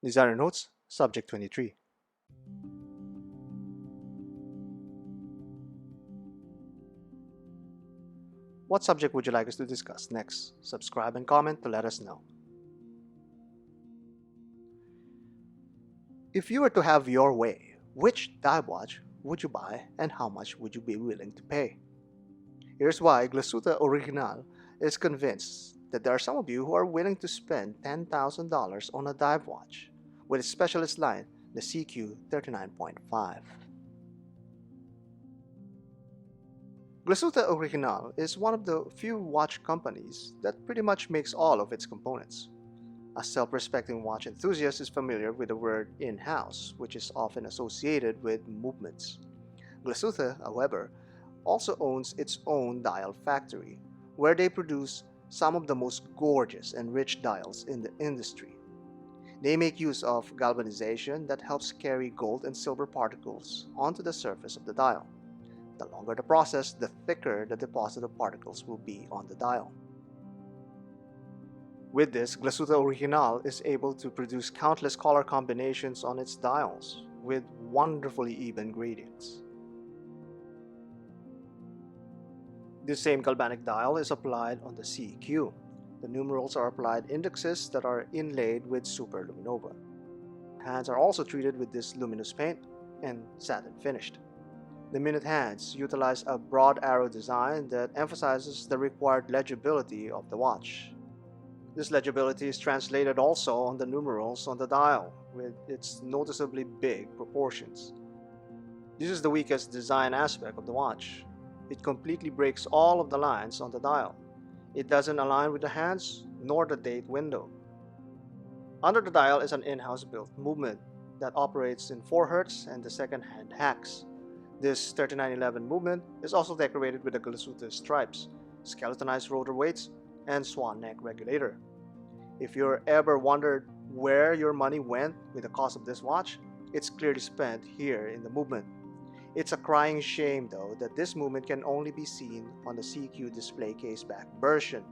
Designer Notes, Subject 23. What subject would you like us to discuss next? Subscribe and comment to let us know. If you were to have your way, which dive watch would you buy and how much would you be willing to pay? Here's why Glashütte Original is convinced that there are some of you who are willing to spend $10,000 on a dive watch with its specialist line, the SeaQ 39.5. Glashütte Original is one of the few watch companies that pretty much makes all of its components. A self-respecting watch enthusiast is familiar with the word in-house, which is often associated with movements. Glashütte, however, also owns its own dial factory, where they produce some of the most gorgeous and rich dials in the industry. They make use of galvanization that helps carry gold and silver particles onto the surface of the dial. The longer the process, the thicker the deposit of particles will be on the dial. With this, Glashütte Original is able to produce countless color combinations on its dials with wonderfully even gradients. This same galvanic dial is applied on the SeaQ. The numerals are applied indexes that are inlaid with superluminova. Hands are also treated with this luminous paint and satin finished. The minute hands utilize a broad arrow design that emphasizes the required legibility of the watch. This legibility is translated also on the numerals on the dial with its noticeably big proportions. This is the weakest design aspect of the watch. It completely breaks all of the lines on the dial. It doesn't align with the hands nor the date window. Under the dial is an in-house built movement that operates in 4 Hz and the second hand hacks. This 3911 movement is also decorated with the Glashütte stripes, skeletonized rotor weights, and swan neck regulator. If you're ever wondered where your money went with the cost of this watch, it's clearly spent here in the movement. It's a crying shame though that this movement can only be seen on the SeaQ display case back version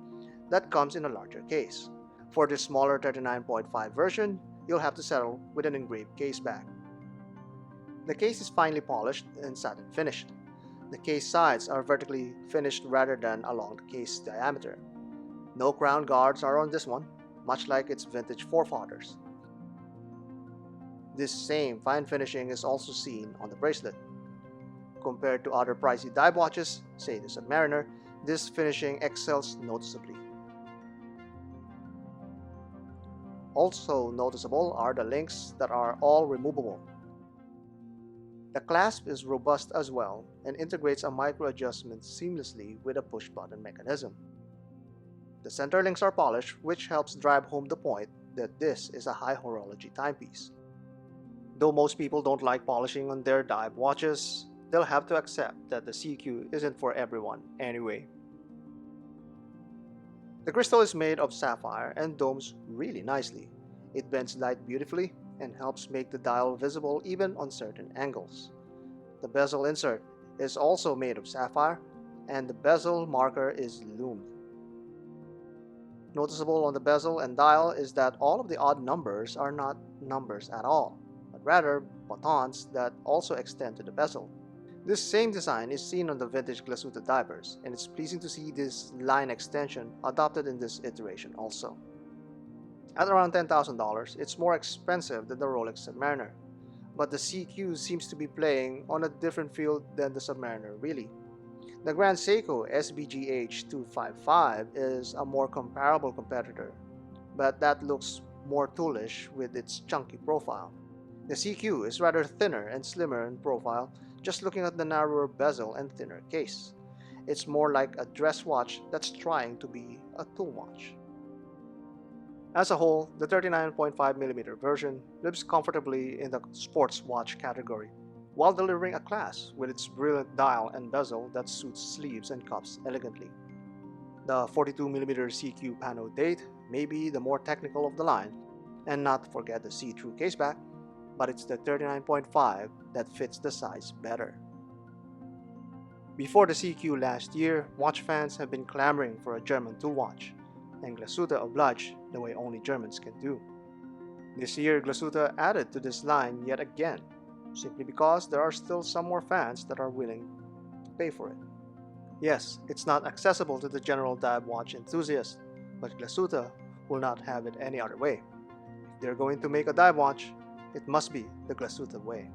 that comes in a larger case. For this smaller 39.5 version, you'll have to settle with an engraved case back. The case is finely polished and satin finished. The case sides are vertically finished rather than along the case diameter. No crown guards are on this one, much like its vintage forefathers. This same fine finishing is also seen on the bracelet. Compared to other pricey dive watches, say the Submariner, this finishing excels noticeably. Also noticeable are the links that are all removable. The clasp is robust as well and integrates a micro adjustment seamlessly with a push button mechanism. The center links are polished, which helps drive home the point that this is a high horology timepiece. Though most people don't like polishing on their dive watches, they'll have to accept that the SeaQ isn't for everyone anyway. The crystal is made of sapphire and domes really nicely. It bends light beautifully and helps make the dial visible even on certain angles. The bezel insert is also made of sapphire and the bezel marker is loomed. Noticeable on the bezel and dial is that all of the odd numbers are not numbers at all, but rather buttons that also extend to the bezel. This same design is seen on the vintage Glashütte divers, and it's pleasing to see this line extension adopted in this iteration also. At around $10,000, it's more expensive than the Rolex Submariner, but the SeaQ seems to be playing on a different field than the Submariner really. The Grand Seiko SBGH255 is a more comparable competitor, but that looks more toolish with its chunky profile. The SeaQ is rather thinner and slimmer in profile, just looking at the narrower bezel and thinner case. It's more like a dress watch that's trying to be a tool watch. As a whole, the 39.5mm version lives comfortably in the sports watch category, while delivering a class with its brilliant dial and bezel that suits sleeves and cuffs elegantly. The 42mm SeaQ Pano date may be the more technical of the line, and not to forget the see-through caseback, but it's the 39.5 that fits the size better. Before the SeaQ last year, watch fans have been clamoring for a German tool watch, and Glashütte obliged the way only Germans can do. This year, Glashütte added to this line yet again, simply because there are still some more fans that are willing to pay for it. Yes, it's not accessible to the general dive watch enthusiast, but Glashütte will not have it any other way. If they're going to make a dive watch, it must be the Glashütte way.